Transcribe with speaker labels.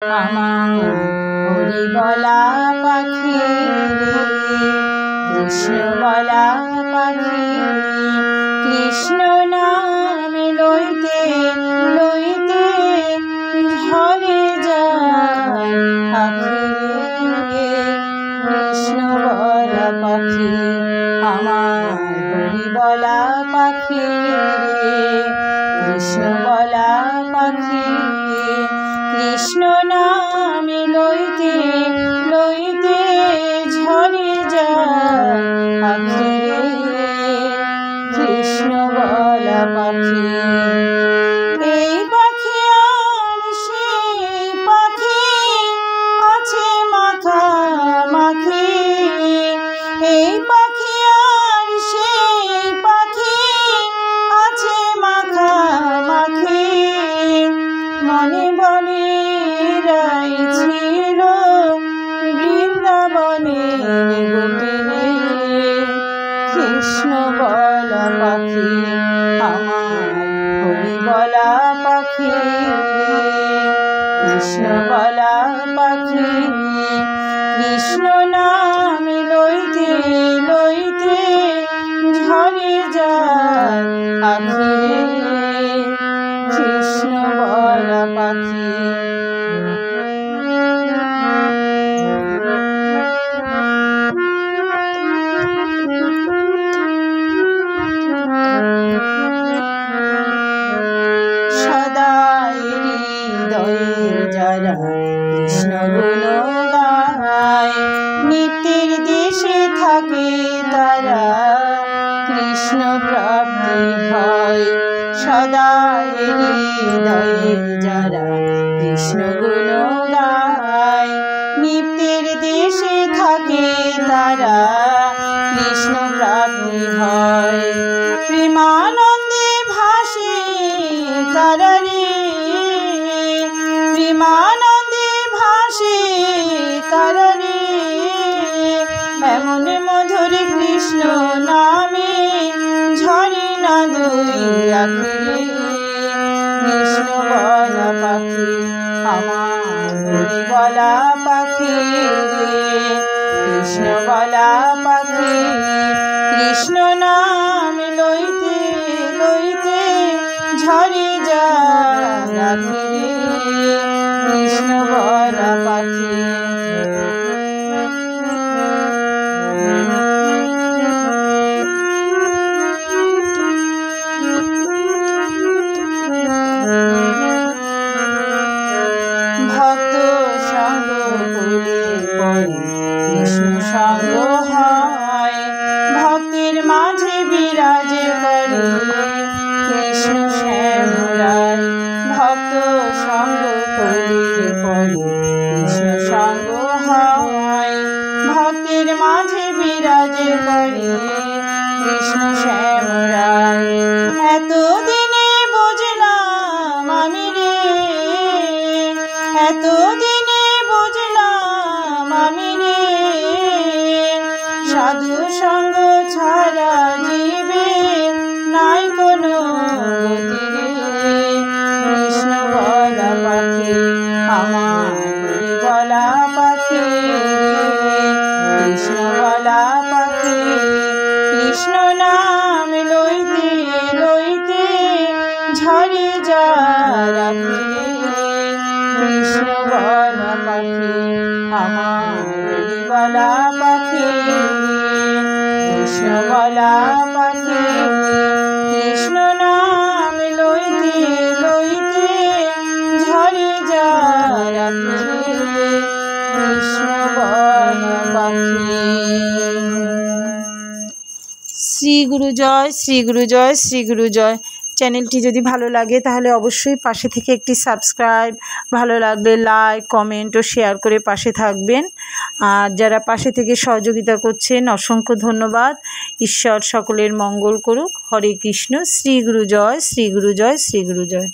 Speaker 1: আমার হরি বলা পাখি রে, কৃষ্ণ বলা পাখি, কৃষ্ণ নাম লইতে লইতে ঝরে যায় পাখি রে, কৃষ্ণ বলা পাখি। আমার হরি বলা পাখি রে, কৃষ্ণ বলা পাখি, কৃষ্ণ নাম লইতে লইতে ঝরে যায় পাখি রে, কৃষ্ণ বলা পাখি। এই পাখি আর সেই পাখি আছে মাখামাখি, এই পাখি আর সেই পাখি আছে মাখামাখি। মনে বলে রাই ছিল বৃন্দাবনের গোপিনী, কৃষ্ণ বলা পাখি। আমার হরি বলা পাখি রে, কৃষ্ণ বলা পাখি, কৃষ্ণ নাম লইতে লইতে ঝরে যায় পাখি রে, কৃষ্ণ বলা পাখি। সদাই হৃদয়ে যারা কৃষ্ণ গুণ গায়, নিত্যের দেশে থাকে তারা কৃষ্ণ প্রাপ্তি হয়। সদাই হৃদয়ে যারা কৃষ্ণ গুণ গায়, নিত্যের দেশে থাকে তারা কৃষ্ণ প্রাপ্তি হয়। প্রেমানন্দে ভাসে তারা রে, প্রেমানন্দে ভাসে তারা রে, এমন মধুর কৃষ্ণ নামে ঝরে না দুই আঁখি রে, কৃষ্ণ বলা পাখি। আমার হরি বলা পাখি রে, কৃষ্ণ বলা পাখি, কৃষ্ণ নাম লইতে লইতে ঝরে যায় আঁখি রে, কৃষ্ণ বলা পাখি। ভক্ত সঙ্গ করলে পরে কৃষ্ণ সঙ্গ হয়, ভক্তের মাঝে বিরাজে করে কৃষ্ণ শ্যামরায়। ভক্ত সঙ্গ করলে পরে কৃষ্ণ সঙ্গ হয়, ভক্তের মাঝে বিরাজে করে কৃষ্ণ শ্যামরায়। এতদিনে বুঝলাম আমি রে, এতদিনে বুঝলাম আমি রে, সাধু সঙ্গ ছাড়া জীবে নাই কোনো গতি রে, কৃষ্ণ বলা পাখি। আমার হরি বলা পাখি রে, কৃষ্ণ বলা পাখি, কৃষ্ণ নাম লইতে লইতে ঝরে যায় আঁখি রে, কৃষ্ণ বলা পাখি। আমার হরি বলা পাখি রে, কৃষ্ণ বলা পাখি, কৃষ্ণ নাম লইতে লইতে ঝরে যায় আঁখি রে, কৃষ্ণ বলা পাখি। শ্রী গুরু জয়, শ্রী গুরু জয়, শ্রী গুরু জয়। চ্যানেলটি যদি ভালো লাগে তাহলে অবশ্যই পাশে থেকে একটি সাবস্ক্রাইব, ভালো লাগলে লাইক, কমেন্ট ও শেয়ার করে পাশে থাকবেন। আর যারা পাশে থেকে সহযোগিতা করছেন অসংখ্য ধন্যবাদ। ঈশ্বর সকলের মঙ্গল করুক। হরে কৃষ্ণ। শ্রী গুরু জয়, শ্রী গুরু জয়, শ্রী গুরু জয়।